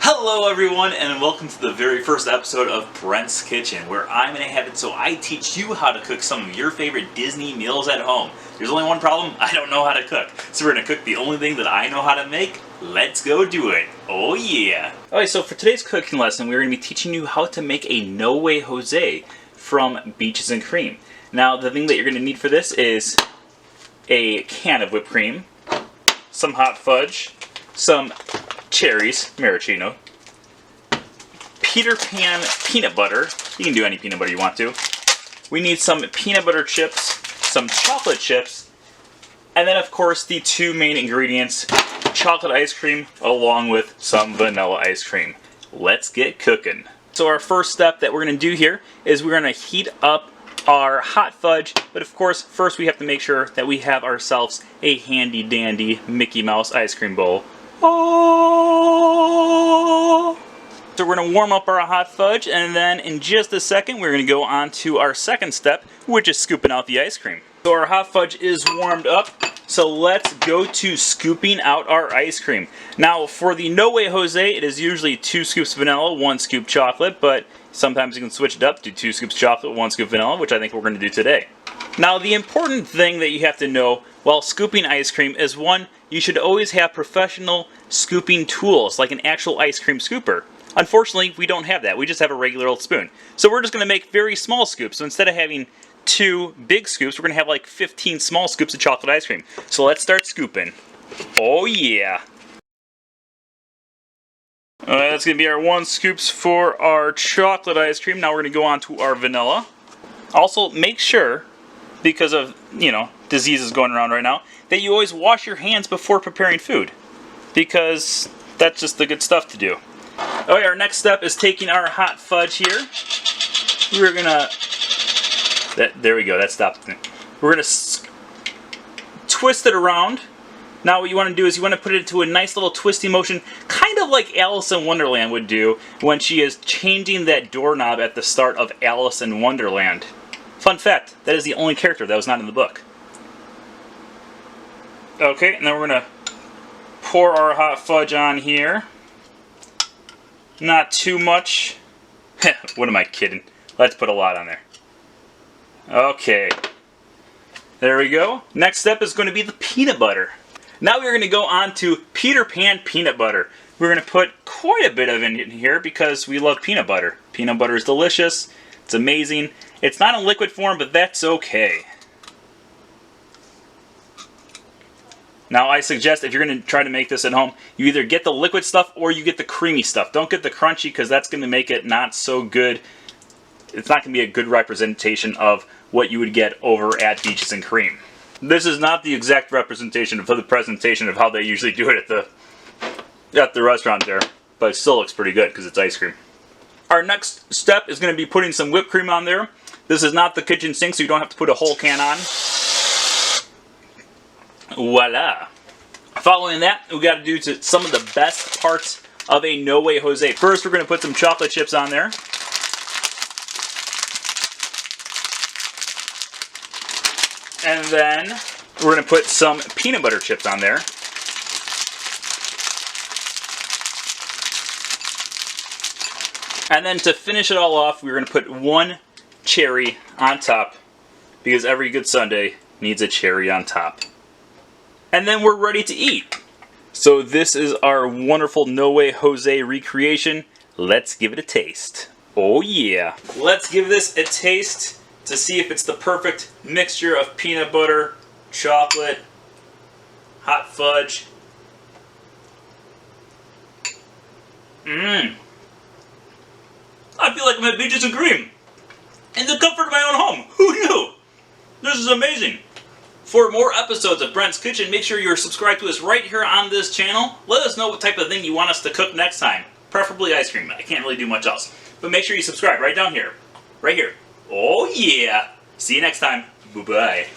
Hello everyone, and welcome to the very first episode of Brent's Kitchen, where I'm going to have it so I teach you how to cook some of your favorite Disney meals at home. There's only one problem: I don't know how to cook. So we're going to cook the only thing that I know how to make. Let's go do it. Oh yeah! Alright, so for today's cooking lesson, we're going to be teaching you how to make a No Way Jose from Beaches and Cream. Now, the thing that you're going to need for this is a can of whipped cream, some hot fudge, some cherries, maraschino, Peter Pan peanut butter. You can do any peanut butter you want to. We need some peanut butter chips, some chocolate chips, and then of course the two main ingredients, chocolate ice cream along with some vanilla ice cream. Let's get cooking. So our first step that we're going to do here is we're going to heat up our hot fudge, but of course first we have to make sure that we have ourselves a handy dandy Mickey Mouse ice cream bowl. Oh! So we're going to warm up our hot fudge, and then in just a second we're going to go on to our second step, which is scooping out the ice cream. So our hot fudge is warmed up, so let's go to scooping out our ice cream. Now for the No Way Jose, it is usually 2 scoops vanilla, 1 scoop chocolate, but sometimes you can switch it up to 2 scoops chocolate, 1 scoop vanilla, which I think we're going to do today. Now the important thing that you have to know while scooping ice cream is, one, you should always have professional scooping tools, like an actual ice cream scooper. Unfortunately, we don't have that. We just have a regular old spoon. So we're just going to make very small scoops. So instead of having 2 big scoops, we're going to have like 15 small scoops of chocolate ice cream. So let's start scooping. Oh yeah! Alright, that's going to be our 1 scoops for our chocolate ice cream. Now we're going to go on to our vanilla. Also, make sure, because of, diseases going around right now, that you always wash your hands before preparing food, because that's just the good stuff to do. Okay, our next step is taking our hot fudge here. We're gonna, there we go, that stopped. We're gonna twist it around. Now what you want to do is you want to put it into a nice little twisty motion, kind of like Alice in Wonderland would do when she is changing that doorknob at the start of Alice in Wonderland. Fun fact, that is the only character that was not in the book. Okay, and then we're going to pour our hot fudge on here. Not too much. What am I kidding? Let's put a lot on there. Okay. There we go. Next step is going to be the peanut butter. Now we're going to go on to Peter Pan peanut butter. We're going to put quite a bit of it in here because we love peanut butter. Peanut butter is delicious. It's amazing. It's not in liquid form, but that's okay. Now I suggest if you're going to try to make this at home, you either get the liquid stuff or you get the creamy stuff. Don't get the crunchy, because that's going to make it not so good. It's not going to be a good representation of what you would get over at Beaches and Cream. This is not the exact representation of the presentation of how they usually do it at the restaurant there, but it still looks pretty good because it's ice cream. Our next step is going to be putting some whipped cream on there. This is not the kitchen sink, so you don't have to put a whole can on. Voila! Following that, we got to do some of the best parts of a No Way Jose. First, we're going to put some chocolate chips on there. And then we're going to put some peanut butter chips on there. And then to finish it all off, we're going to put 1 cherry on top, because every good sundae needs a cherry on top. And then we're ready to eat. So this is our wonderful No Way Jose recreation. Let's give it a taste. Oh yeah. Let's give this a taste to see if it's the perfect mixture of peanut butter, chocolate, hot fudge. Mmm. I feel like I'm at Beaches and Cream, in the comfort of my own home. Who knew? This is amazing. For more episodes of Brent's Kitchen, make sure you're subscribed to us right here on this channel. Let us know what type of thing you want us to cook next time. Preferably ice cream. I can't really do much else. But make sure you subscribe right down here. Right here. Oh yeah! See you next time. Bye-bye.